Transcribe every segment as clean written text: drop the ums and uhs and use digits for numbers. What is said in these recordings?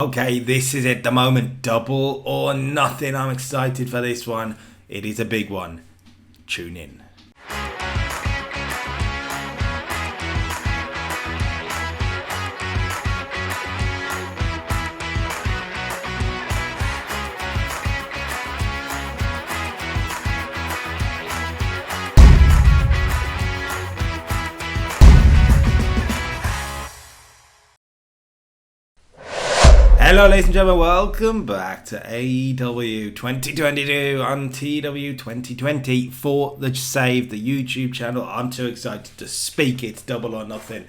Okay, this is it, the moment. Double or nothing. I'm excited for this one. It is a big one. Tune in. Hello ladies and gentlemen, welcome back to AEW 2022 on TEW2020 for the Save, the YouTube channel. I'm too excited to speak. It's double or nothing.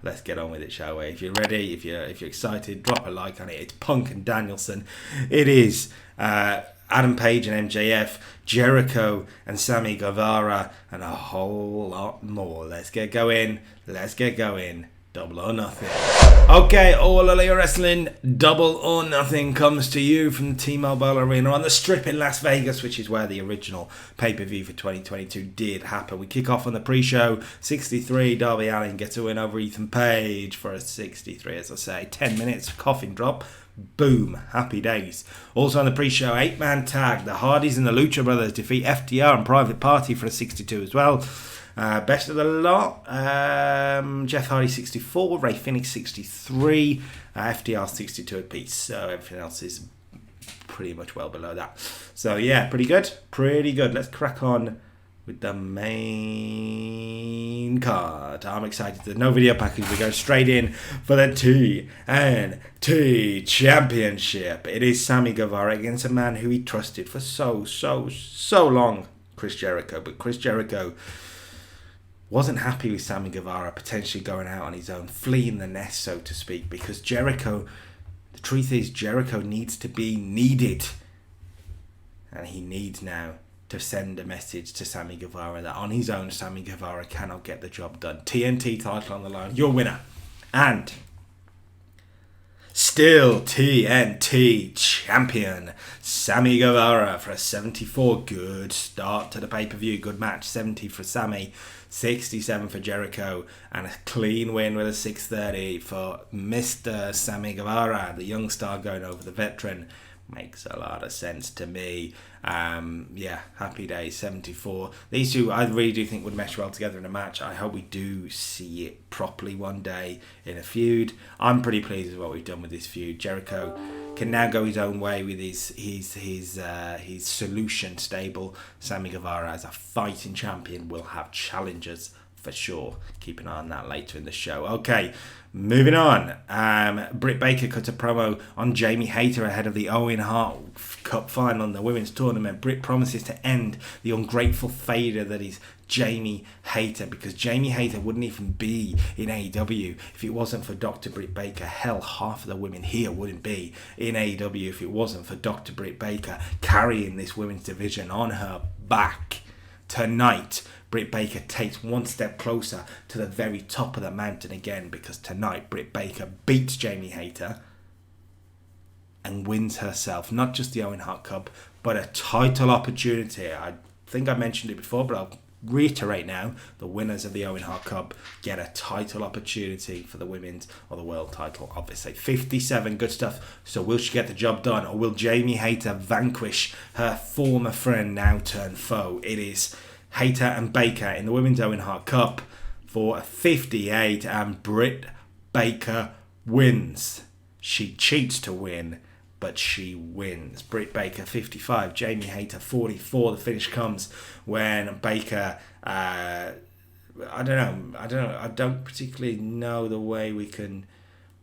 Let's get on with it, shall we? If you're ready, if you're excited, drop a like on it. It's Punk and Danielson. It is Adam Page and MJF, Jericho and Sammy Guevara, and a whole lot more. Let's get going. Double or nothing. Okay, All Elite Wrestling Double or Nothing comes to you from the T-Mobile Arena on the Strip in Las Vegas, which is where the original pay-per-view for 2022 did happen. We kick off on the pre-show. 63, Darby Allin gets a win over Ethan Page for a 63, as I say. 10 minutes, coffin drop. Boom, happy days. Also on the pre-show, 8-man tag. The Hardys and the Lucha Brothers defeat FTR and Private Party for a 62 as well. Best of the lot, Jeff Hardy 64, Ray Phoenix 63, FDR 62 apiece, so everything else is pretty much well below that. So yeah, pretty good. Let's crack on with the main card. I'm excited. There's no video package. We go straight in for the TNT Championship. It is Sammy Guevara against a man who he trusted for so long, Chris Jericho. But Chris Jericho wasn't happy with Sammy Guevara potentially going out on his own, fleeing the nest, so to speak, because Jericho, the truth is, Jericho needs to be needed. And he needs now to send a message to Sammy Guevara that on his own, Sammy Guevara cannot get the job done. TNT title on the line, your winner. And still TNT champion, Sammy Guevara for a 74. Good start to the pay-per-view. Good match. 70 for Sammy, 67 for Jericho, and a clean win with a 630 for Mr. Sammy Guevara. The young star going over the veteran makes a lot of sense to me. Happy days. 74. These two I really do think would mesh well together in a match. I hope we do see it properly one day in a feud. I'm pretty pleased with what we've done with this feud. Jericho can now go his own way with his solution stable. Sammy Guevara as a fighting champion will have challengers for sure. Keep an eye on that later in the show. Okay, moving on. Britt Baker cut a promo on Jamie Hayter ahead of the Owen Hart Cup final in the women's tournament. Britt promises to end the ungrateful failure that is Jamie Hayter, because Jamie Hayter wouldn't even be in AEW if it wasn't for Dr. Britt Baker. Hell, half of the women here wouldn't be in AEW if it wasn't for Dr. Britt Baker carrying this women's division on her back. Tonight, Britt Baker takes one step closer to the very top of the mountain again, because tonight Britt Baker beats Jamie Hayter and wins herself not just the Owen Hart Cup, but a title opportunity. I think I mentioned it before, but I'll reiterate now. The winners of the Owen Hart Cup get a title opportunity for the women's or the world title, obviously. 57, good stuff. So will she get the job done, or will Jamie Hayter vanquish her former friend, now turned foe? It is Hayter and Baker in the women's Owen Hart Cup for a 58, and Britt Baker wins. She cheats to win, but she wins. Britt Baker 55, Jamie Hayter 44. The finish comes when Baker, I don't particularly know the way we can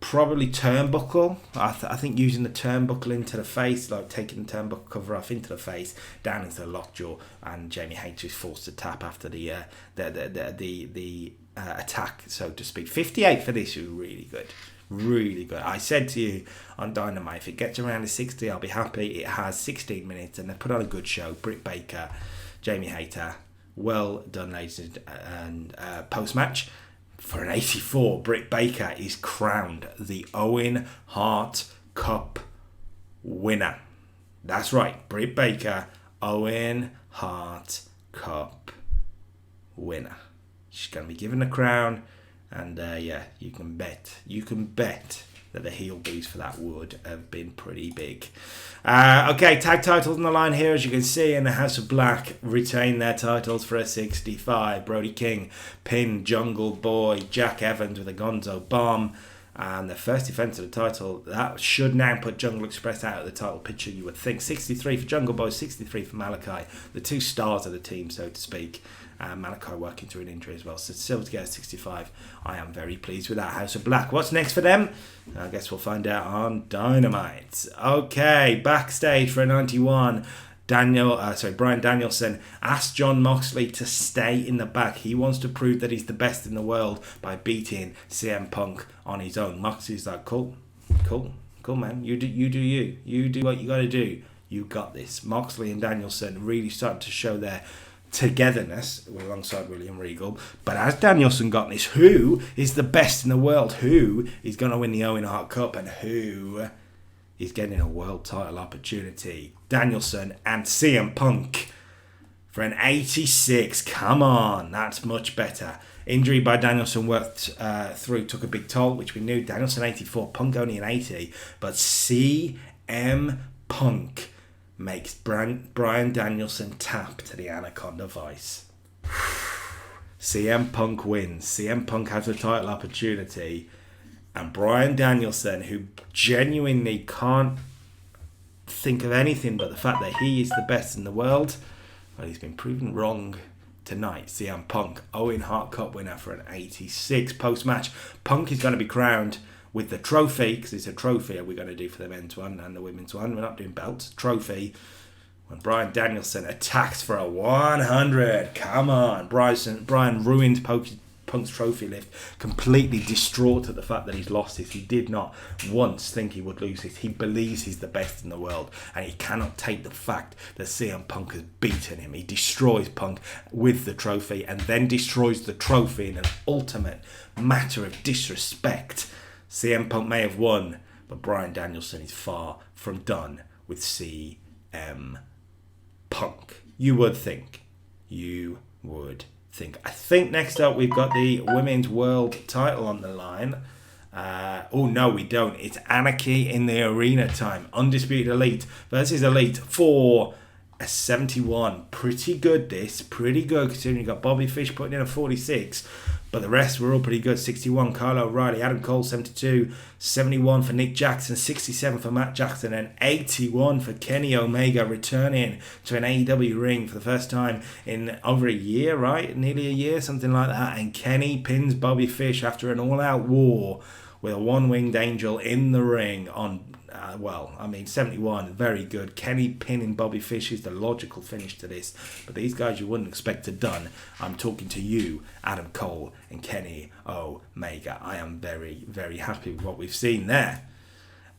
probably turnbuckle. I think using the turnbuckle into the face, like taking the turnbuckle cover off into the face, down into the lockjaw, and Jamie Hayter is forced to tap after the attack, so to speak. 58 for this is really good. Really good. I said to you on Dynamite, if it gets around to 60, I'll be happy. It has 16 minutes and they put on a good show. Britt Baker, Jamie Hayter, well done, ladies and post-match. For an 84, Britt Baker is crowned the Owen Hart Cup winner. That's right, Britt Baker, Owen Hart Cup winner. She's going to be given the crown. And you can bet that the heel boost for that would have been pretty big. Okay, tag titles on the line here, as you can see, and the House of Black retain their titles for a 65. Brody King pinned Jungle Boy Jack Evans with a Gonzo bomb. And the first defense of the title, that should now put Jungle Express out of the title picture, you would think. 63 for Jungle Boy, 63 for Malachi, the two stars of the team, so to speak. Malachi working through an injury as well, so still to get a 65. I am very pleased with that. House of Black. What's next for them? I guess we'll find out on Dynamite. Okay, backstage for a 91. Bryan Danielson asked Jon Moxley to stay in the back. He wants to prove that he's the best in the world by beating CM Punk on his own. Moxley's like, cool, man. You do you. You do what you got to do. You got this. Moxley and Danielson really started to show their togetherness alongside William Regal. But as Danielson got this, who is the best in the world? Who is going to win the Owen Hart Cup? And who is getting a world title opportunity? Danielson and CM Punk for an 86. Come on, that's much better. Injury by Danielson worked through, took a big toll, which we knew. Danielson 84, Punk only an 80. But CM Punk makes Bryan Danielson tap to the Anaconda Vice. CM Punk wins. CM Punk has a title opportunity. And Bryan Danielson, who genuinely can't think of anything but the fact that he is the best in the world, well, he's been proven wrong tonight. CM Punk, Owen Hart Cup winner for an 86. Post-match, Punk is going to be crowned with the trophy, because it's a trophy we're going to do for the men's one and the women's one. We're not doing belts. Trophy. When Bryan Danielson attacks for a 100. Come on. Bryan ruined Punk's trophy lift, completely distraught at the fact that he's lost this. He did not once think he would lose this. He believes he's the best in the world, and he cannot take the fact that CM Punk has beaten him. He destroys Punk with the trophy and then destroys the trophy in an ultimate matter of disrespect. CM Punk may have won, but Bryan Danielson is far from done with CM Punk. You would think. I think next up we've got the Women's World title on the line. Oh no, we don't. It's Anarchy in the Arena time. Undisputed Elite versus Elite for a 71. Pretty good this. Pretty good considering you got Bobby Fish putting in a 46. But the rest were all pretty good. 61, Kyle O'Reilly. Adam Cole, 72. 71 for Nick Jackson. 67 for Matt Jackson. And 81 for Kenny Omega, returning to an AEW ring for the first time in over a year, right? Nearly a year, something like that. And Kenny pins Bobby Fish after an all-out war with a one-winged angel in the ring on... 71, very good. Kenny pinning Bobby Fish is the logical finish to this. But these guys you wouldn't expect to done. I'm talking to you, Adam Cole and Kenny Omega. I am very, very happy with what we've seen there.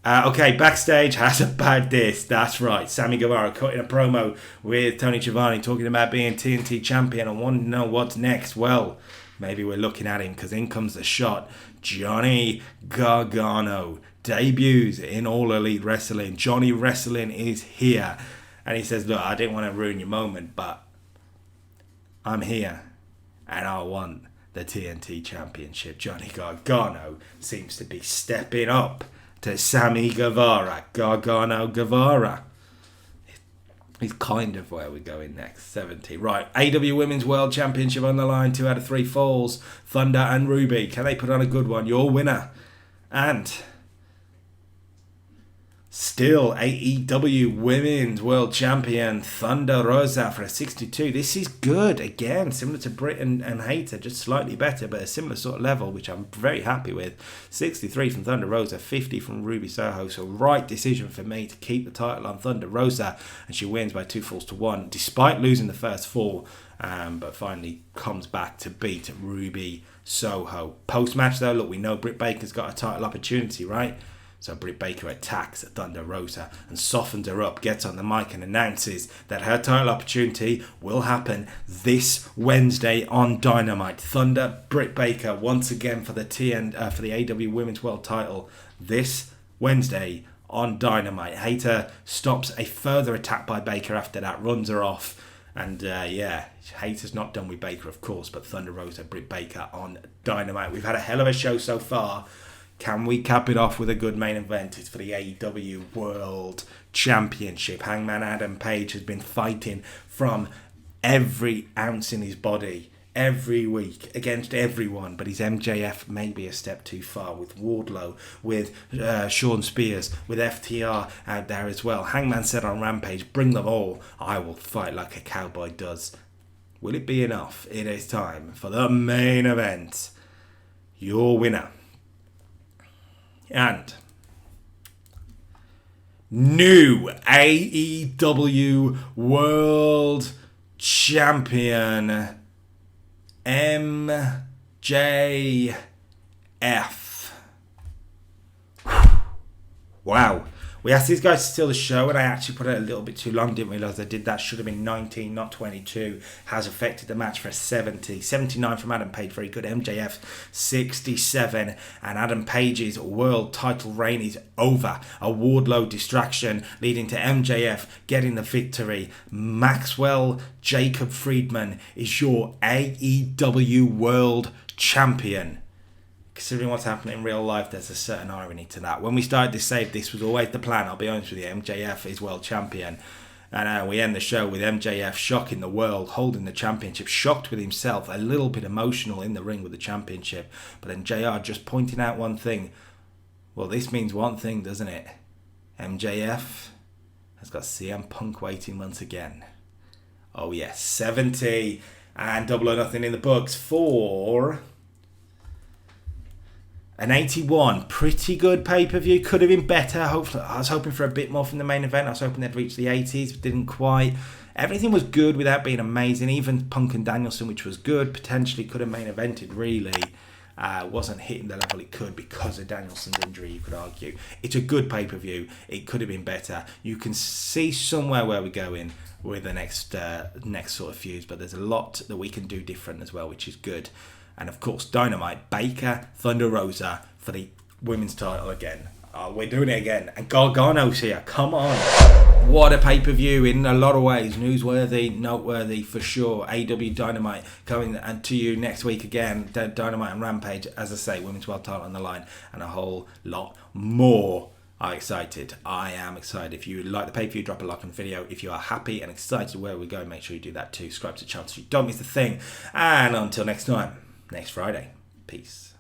Okay, backstage has about this. That's right. Sammy Guevara cutting a promo with Tony Schiavone talking about being TNT champion and wanting to know what's next. Well, maybe we're looking at him because in comes the shot. Johnny Gargano debuts in All Elite Wrestling. Johnny Wrestling is here. And he says, look, I didn't want to ruin your moment, but I'm here and I want the TNT Championship. Johnny Gargano seems to be stepping up to Sammy Guevara. Gargano Guevara. He's kind of where we're going next. 70. Right. AEW Women's World Championship on the line. 2 out of 3 falls. Thunder and Ruby. Can they put on a good one? Your winner. And... still AEW Women's World Champion Thunder Rosa for a 62. This is good. Again, similar to Britt and Hayter, just slightly better, but a similar sort of level, which I'm very happy with. 63 from Thunder Rosa, 50 from Ruby Soho. So right decision for me to keep the title on Thunder Rosa. And she wins by 2 falls to 1, despite losing the first fall. But finally comes back to beat Ruby Soho. Post-match though, look, we know Britt Baker's got a title opportunity, right? So Britt Baker attacks Thunder Rosa and softens her up, gets on the mic and announces that her title opportunity will happen this Wednesday on Dynamite. Thunder, Britt Baker once again for the AEW Women's World title this Wednesday on Dynamite. Hayter stops a further attack by Baker after that, runs her off. And Hayter's not done with Baker, of course, but Thunder Rosa, Britt Baker on Dynamite. We've had a hell of a show so far. Can we cap it off with a good main event? It's for the AEW World Championship. Hangman Adam Page has been fighting from every ounce in his body every week against everyone, but his MJF may be a step too far with Wardlow, with Sean Spears, with FTR out there as well. Hangman said on Rampage, bring them all, I will fight like a cowboy does. Will it be enough? It is time for the main event. Your winner and new AEW World Champion MJF. Wow. We asked these guys to steal the show, and I actually put it a little bit too long. Didn't realise I did that. Should have been 19, not 22. Has affected the match for a 70. 79 from Adam Page. Very good. MJF, 67. And Adam Page's world title reign is over. A Wardlow distraction leading to MJF getting the victory. Maxwell Jacob Friedman is your AEW World Champion. Considering what's happening in real life, there's a certain irony to that. When we started this save, this was always the plan. I'll be honest with you, MJF is world champion. And we end the show with MJF shocking the world, holding the championship, shocked with himself, a little bit emotional in the ring with the championship. But then JR just pointing out one thing. Well, this means one thing, doesn't it? MJF has got CM Punk waiting once again. Oh yes, 70 and Double or Nothing in the books for an 81. Pretty good pay-per-view. Could have been better. Hopefully, I was hoping for a bit more from the main event. I was hoping they'd reach the 80s, but didn't quite. Everything was good without being amazing. Even Punk and Danielson, which was good, potentially could have main evented, really. Wasn't hitting the level it could because of Danielson's injury, you could argue. It's a good pay-per-view. It could have been better. You can see somewhere where we're going with the next sort of feuds, but there's a lot that we can do different as well, which is good. And of course, Dynamite, Baker, Thunder Rosa for the women's title again. We're doing it again. And Gargano's here. Come on. What a pay-per-view in a lot of ways. Newsworthy, noteworthy for sure. AEW Dynamite coming to you next week again. Dynamite and Rampage, as I say, women's world title on the line, and a whole lot more. I'm excited. I am excited. If you like the pay-per-view, drop a like on the video. If you are happy and excited where we're going, make sure you do that too. Subscribe to the channel so you don't miss a thing. And until next time. Next Friday. Peace.